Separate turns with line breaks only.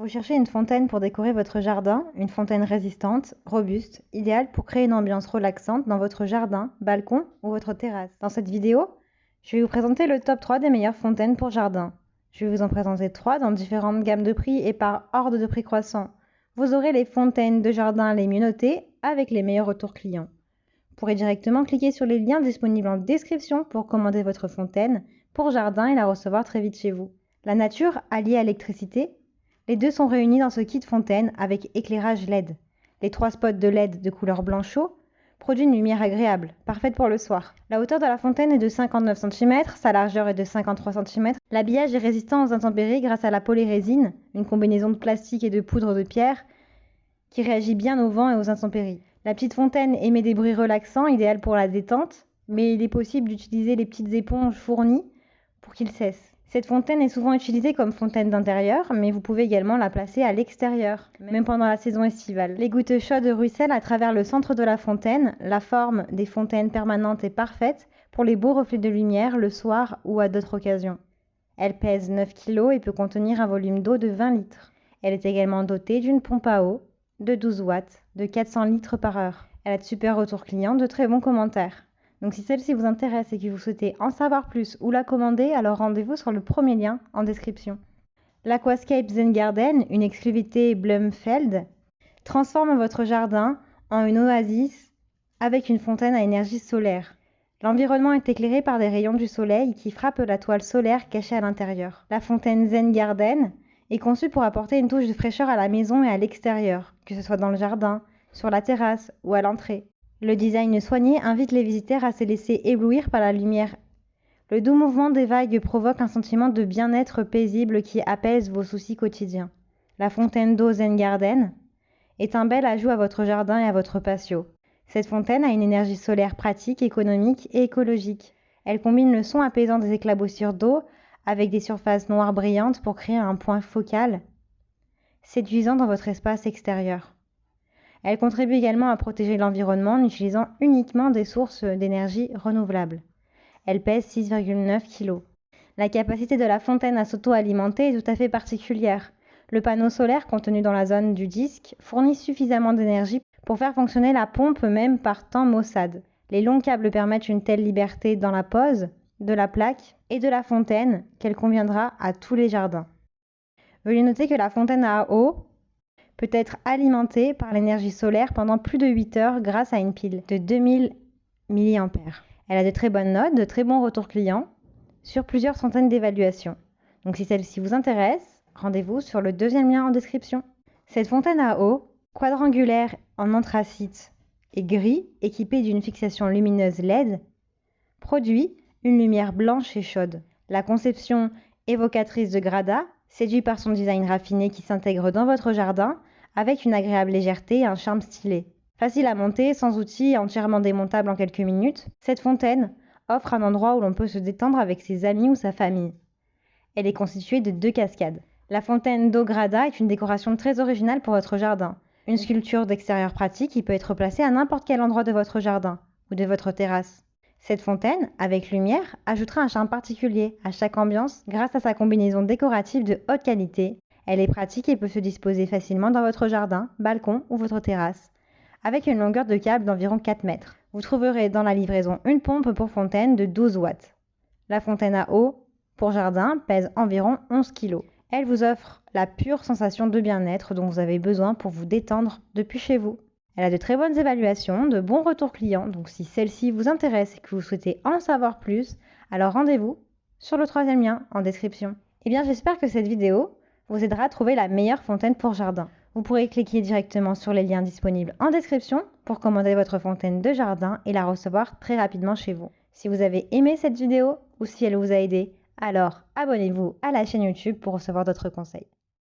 Vous cherchez une fontaine pour décorer votre jardin, une fontaine résistante, robuste, idéale pour créer une ambiance relaxante dans votre jardin, balcon ou votre terrasse. Dans cette vidéo, je vais vous présenter le top 3 des meilleures fontaines pour jardin. Je vais vous en présenter 3 dans différentes gammes de prix et par ordre de prix croissant. Vous aurez les fontaines de jardin les mieux notées avec les meilleurs retours clients. Vous pourrez directement cliquer sur les liens disponibles en description pour commander votre fontaine pour jardin et la recevoir très vite chez vous. La nature alliée à l'électricité, les deux sont réunis dans ce kit fontaine avec éclairage LED. Les 3 spots de LED de couleur blanc chaud produisent une lumière agréable, parfaite pour le soir. La hauteur de la fontaine est de 59 cm, sa largeur est de 53 cm. L'habillage est résistant aux intempéries grâce à la polyrésine, une combinaison de plastique et de poudre de pierre qui réagit bien au vent et aux intempéries. La petite fontaine émet des bruits relaxants, idéal pour la détente, mais il est possible d'utiliser les petites éponges fournies pour qu'ils cessent. Cette fontaine est souvent utilisée comme fontaine d'intérieur, mais vous pouvez également la placer à l'extérieur, même pendant la saison estivale. Les gouttes chaudes ruissellent à travers le centre de la fontaine. La forme des fontaines permanentes est parfaite pour les beaux reflets de lumière le soir ou à d'autres occasions. Elle pèse 9 kg et peut contenir un volume d'eau de 20 litres. Elle est également dotée d'une pompe à eau de 12 watts de 400 litres par heure. Elle a de super retours clients, de très bons commentaires. Donc si celle-ci vous intéresse et que vous souhaitez en savoir plus ou la commander, alors rendez-vous sur le premier lien en description. L'Aquascape Zen Garden, une exclusivité Blumfeld, transforme votre jardin en une oasis avec une fontaine à énergie solaire. L'environnement est éclairé par des rayons du soleil qui frappent la toile solaire cachée à l'intérieur. La fontaine Zen Garden est conçue pour apporter une touche de fraîcheur à la maison et à l'extérieur, que ce soit dans le jardin, sur la terrasse ou à l'entrée. Le design soigné invite les visiteurs à se laisser éblouir par la lumière. Le doux mouvement des vagues provoque un sentiment de bien-être paisible qui apaise vos soucis quotidiens. La fontaine d'eau Zen Garden est un bel ajout à votre jardin et à votre patio. Cette fontaine a une énergie solaire pratique, économique et écologique. Elle combine le son apaisant des éclaboussures d'eau avec des surfaces noires brillantes pour créer un point focal séduisant dans votre espace extérieur. Elle contribue également à protéger l'environnement en utilisant uniquement des sources d'énergie renouvelables. Elle pèse 6,9 kg. La capacité de la fontaine à s'auto-alimenter est tout à fait particulière. Le panneau solaire contenu dans la zone du disque fournit suffisamment d'énergie pour faire fonctionner la pompe même par temps maussade. Les longs câbles permettent une telle liberté dans la pose de la plaque et de la fontaine qu'elle conviendra à tous les jardins. Veuillez noter que la fontaine à eau peut être alimentée par l'énergie solaire pendant plus de 8 heures grâce à une pile de 2000 mAh. Elle a de très bonnes notes, de très bons retours clients sur plusieurs centaines d'évaluations. Donc si celle-ci vous intéresse, rendez-vous sur le deuxième lien en description. Cette fontaine à eau, quadrangulaire en anthracite et gris, équipée d'une fixation lumineuse LED, produit une lumière blanche et chaude. La conception évocatrice de Grada séduit par son design raffiné qui s'intègre dans votre jardin avec une agréable légèreté et un charme stylé. Facile à monter, sans outils et entièrement démontable en quelques minutes, cette fontaine offre un endroit où l'on peut se détendre avec ses amis ou sa famille. Elle est constituée de 2 cascades. La fontaine d'eau Grada est une décoration très originale pour votre jardin. Une sculpture d'extérieur pratique qui peut être placée à n'importe quel endroit de votre jardin ou de votre terrasse. Cette fontaine, avec lumière, ajoutera un charme particulier à chaque ambiance grâce à sa combinaison décorative de haute qualité. Elle est pratique et peut se disposer facilement dans votre jardin, balcon ou votre terrasse, avec une longueur de câble d'environ 4 mètres. Vous trouverez dans la livraison une pompe pour fontaine de 12 watts. La fontaine à eau pour jardin pèse environ 11 kg. Elle vous offre la pure sensation de bien-être dont vous avez besoin pour vous détendre depuis chez vous. Elle a de très bonnes évaluations, de bons retours clients, donc si celle-ci vous intéresse et que vous souhaitez en savoir plus, alors rendez-vous sur le troisième lien en description. Eh bien, j'espère que cette vidéo vous aidera à trouver la meilleure fontaine pour jardin. Vous pourrez cliquer directement sur les liens disponibles en description pour commander votre fontaine de jardin et la recevoir très rapidement chez vous. Si vous avez aimé cette vidéo ou si elle vous a aidé, alors abonnez-vous à la chaîne YouTube pour recevoir d'autres conseils.